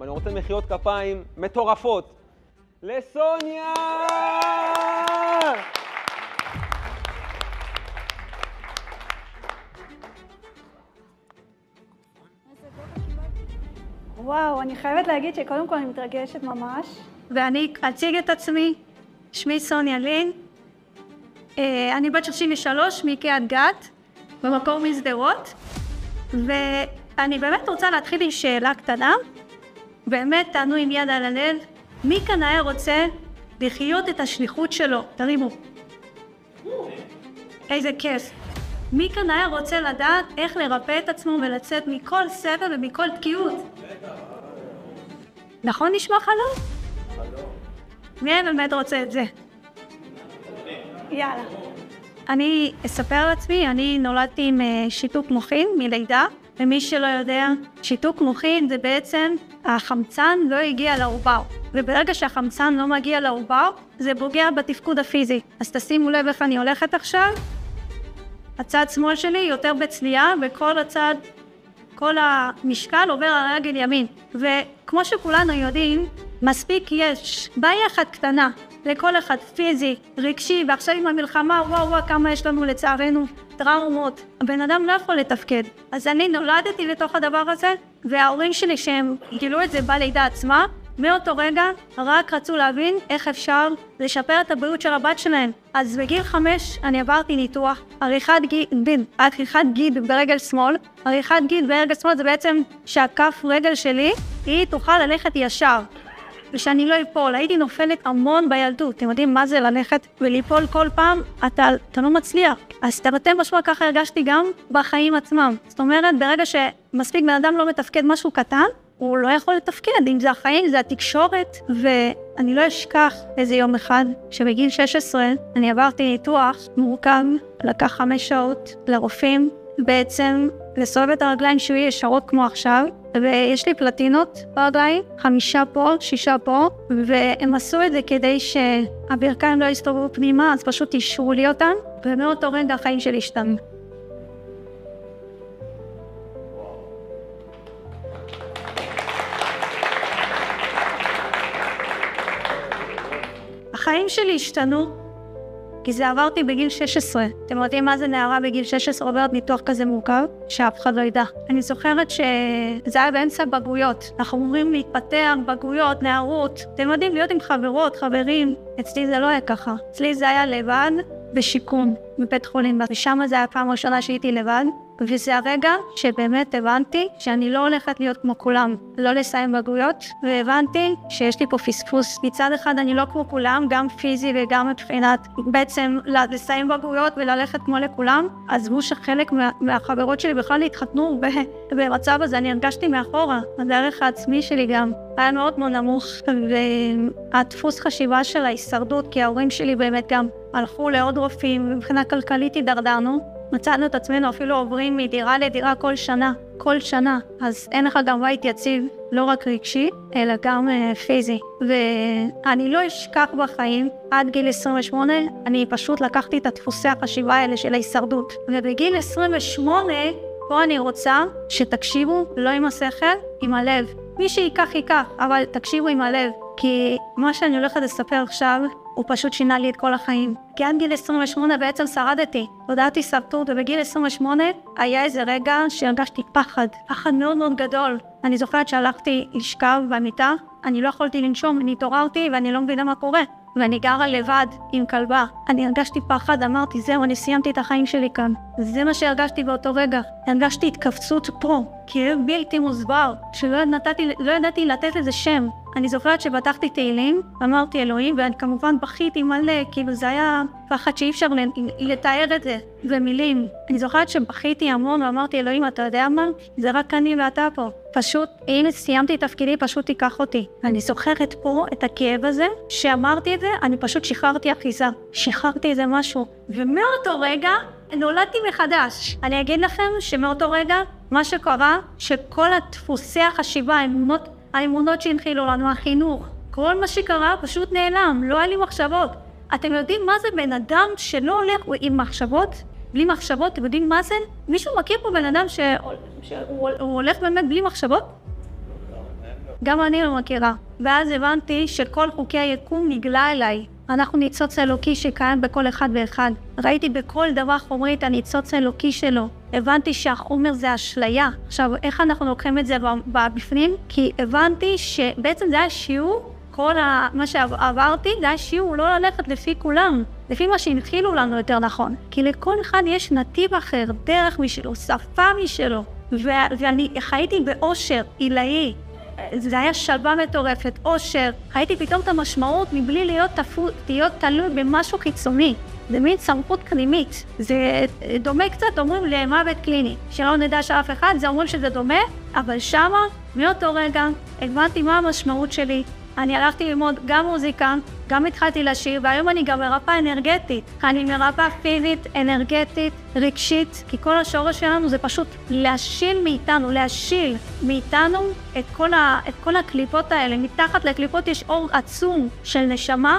ואני רוצה מחיאות כפיים מטורפות לסוניה! וואו, אני חייבת להגיד שקודם כל אני מתרגשת ממש. ואני אציג את עצמי, שמי סוניה לין, אני בת 33 מקריית גת, במקור משדרות, ואני באמת רוצה להתחיל עם שאלה קטנה, באמת תענו עם יד על הלב, מי כאן היה רוצה לחיות את השליחות שלו? תרימו. איזה כיף. מי כאן היה רוצה לדעת איך לרפא את עצמו ולצאת מכל סבל ומכל תקיעות? נכון נשמע חלום? מי באמת רוצה את זה? יאללה. אני אספר על עצמי, אני נולדתי עם שיתוק מוחין מלידה, ומי שלא יודע, שיתוק מוחין זה בעצם החמצן לא הגיע לעובר, וברגע שהחמצן לא מגיע לעובר, זה פוגע בתפקוד הפיזי. אז תשימו לב איך אני הולכת עכשיו, הצד שמאל שלי יותר בצליעה, וכל הצד, כל המשקל עובר על רגל ימין. וכמו שכולנו יודעים, מספיק יש בעיה אחת קטנה לכל אחד, פיזי, רגשי, ועכשיו עם המלחמה, וואו, כמה יש לנו לצערנו טראומות. הבן אדם לא יכול לתפקד. אז אני נולדתי לתוך הדבר הזה, וההורים שלי שהם גילו את זה בלידה עצמה, מאותו רגע רק רצו להבין איך אפשר לשפר את הבריאות של הבת שלהם. אז בגיל 5 אני עברתי ניתוח, עריכת גיד ברגל שמאל. עריכת גיד ברגל שמאל זה בעצם שהכף רגל שלי היא תוכל ללכת ישר. ושאני לא אפול, הייתי נופלת המון בילדות. אתם יודעים מה זה ללכת וליפול כל פעם? אתה לא מצליח. אז תרתי משמע ככה הרגשתי גם בחיים עצמם. זאת אומרת, ברגע שמספיק בן אדם לא מתפקד משהו קטן, הוא לא יכול לתפקד. אם זה החיים, זה התקשורת. ואני לא אשכח איזה יום אחד שבגיל 16 אני עברתי ניתוח מורכב, לקח 5 שעות לרופאים, בעצם לסובב את הרגליים שהוא יהיה ישרות כמו עכשיו, ויש לי פלטינות ברגליים, 5 פה, 6 פה, והם עשו את זה כדי שהברכיים לא יסתובבו פנימה, אז פשוט אישרו לי אותם, ומאותו רגע החיים שלי השתנו. החיים שלי השתנו, כי זה עברתי בגיל 16. אתם יודעים מה זה נערה בגיל 16 עוברת ניתוח כזה מורכב? שאף אחד לא ידע. אני זוכרת שזה היה באמצע בגרויות. אנחנו אומרים להתפתח, בגרויות, נערות. אתם יודעים להיות עם חברות, חברים. אצלי זה לא היה ככה. אצלי זה היה לבד בשיקום בבית חולים. ושם זה היה הפעם הראשונה שהייתי לבד. וזה הרגע שבאמת הבנתי שאני לא הולכת להיות כמו כולם, לא לסיים בגרויות, והבנתי שיש לי פה פספוס. מצד אחד אני לא כמו כולם, גם פיזי וגם מבחינת בעצם לסיים בגרויות וללכת כמו לכולם. עזבו שחלק מהחברות שלי בכלל התחתנו במצב הזה, אני הרגשתי מאחורה. הדרך העצמי שלי גם היה מאוד מאוד נמוך, והדפוס חשיבה של ההישרדות, כי ההורים שלי באמת גם הלכו לעוד רופאים, מבחינה כלכלית הידרדרנו. מצאנו את עצמנו אפילו עוברים מדירה לדירה כל שנה. אז אין לך גם בית יציב, לא רק רגשי, אלא גם פיזי. ואני לא אשכח בחיים, עד גיל 28, אני פשוט לקחתי את הדפוסי החשיבה האלה של ההישרדות. ובגיל 28, פה אני רוצה שתקשיבו, לא עם השכל, עם הלב. מי שיקח, אבל תקשיבו עם הלב. כי מה שאני הולכת לספר עכשיו, הוא פשוט שינה לי את כל החיים. כי עד גיל 28 בעצם שרדתי. תודעתי הישרדות, ובגיל 28 היה איזה רגע שהרגשתי פחד מאוד מאוד גדול. אני זוכרת שהלכתי לשכב במיטה, אני לא יכולתי לנשום, אני התעוררתי ואני לא מבינה מה קורה. ואני גרה לבד עם כלבה. אני הרגשתי פחד, אמרתי, זהו, אני סיימתי את החיים שלי כאן. זה מה שהרגשתי באותו רגע. הרגשתי התכווצות פה, כאב בלתי מוסבר, שלא ידעתי לתת לזה שם. אני זוכרת שבטחתי תהילים, אמרתי אלוהים, ואני כמובן בכיתי מלא, כאילו זה היה פחד שאי אפשר לתאר את זה במילים. אני זוכרת שבכיתי המון ואמרתי אלוהים, אתה יודע מה? זה רק אני ואתה פה. פשוט, אם סיימתי את תפקידי, פשוט תיקח אותי. אני זוכרת פה את הכאב הזה, שאמרתי את זה, אני פשוט שחררתי אחיזה. שחררתי איזה משהו. ומאותו רגע, נולדתי מחדש. אני אגיד לכם שמאותו רגע, מה שקרה, שכל הדפוסי החשיבה, האמונות שהנחילו לנו, החינוך, כל מה שקרה פשוט נעלם, לא היה לי מחשבות. אתם יודעים מה זה בן אדם שלא הולך עם מחשבות? בלי מחשבות, אתם יודעים מה זה? מישהו מכיר פה בן אדם שהוא הולך באמת בלי מחשבות? גם אני לא מכירה. ואז הבנתי שכל חוקי היקום נגלה אליי. אנחנו ניצוץ אלוקי שקיים בכל אחד ואחד. ראיתי בכל דבר חומרי את הניצוץ האלוקי שלו. הבנתי שהחומר זה אשליה. עכשיו, איך אנחנו לוקחים את זה בפנים? כי הבנתי שבעצם זה היה שיעור, מה שעברתי, זה היה שיעור לא ללכת לפי כולם, לפי מה שהנחילו לנו יותר נכון. כי לכל אחד יש נתיב אחר, דרך משלו, שפה משלו. ואני חייתי באושר עילאי. זה היה שלווה מטורפת, אושר. ראיתי פתאום את המשמעות מבלי להיות תלוי במשהו חיצוני. זה מין סמכות פנימית. זה דומה קצת, אומרים למוות קליני. שלא נדע שאף אחד, זה אומרים שזה דומה, אבל שמה, מאותו רגע, הבנתי מה המשמעות שלי. אני הלכתי ללמוד גם מוזיקה, גם התחלתי לשיר, והיום אני גם מרפאה אנרגטית. אני מרפאה פיזית, אנרגטית, רגשית, כי כל השורש שלנו זה פשוט להשיל מאיתנו את כל הקליפות האלה. מתחת לקליפות יש אור עצום של נשמה,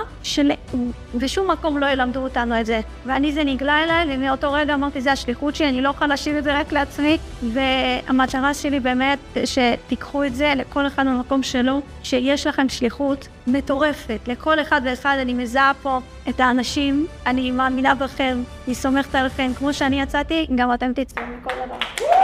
ושום מקום לא ילמדו אותנו את זה. ואני זה נגלה אליי, ומאותו רגע אמרתי, זה השליחות שלי, אני לא יכולה להשאיר את זה רק לעצמי, והמטרה שלי באמת שתיקחו את זה לכל אחד במקום שלו, שיש לכם שליחות מטורפת. לכל אחד ואחד אני מזהה פה את האנשים, אני מאמינה בכם, אני סומכת עליכם, כמו שאני יצאתי, גם אתם תצאו מכל דבר.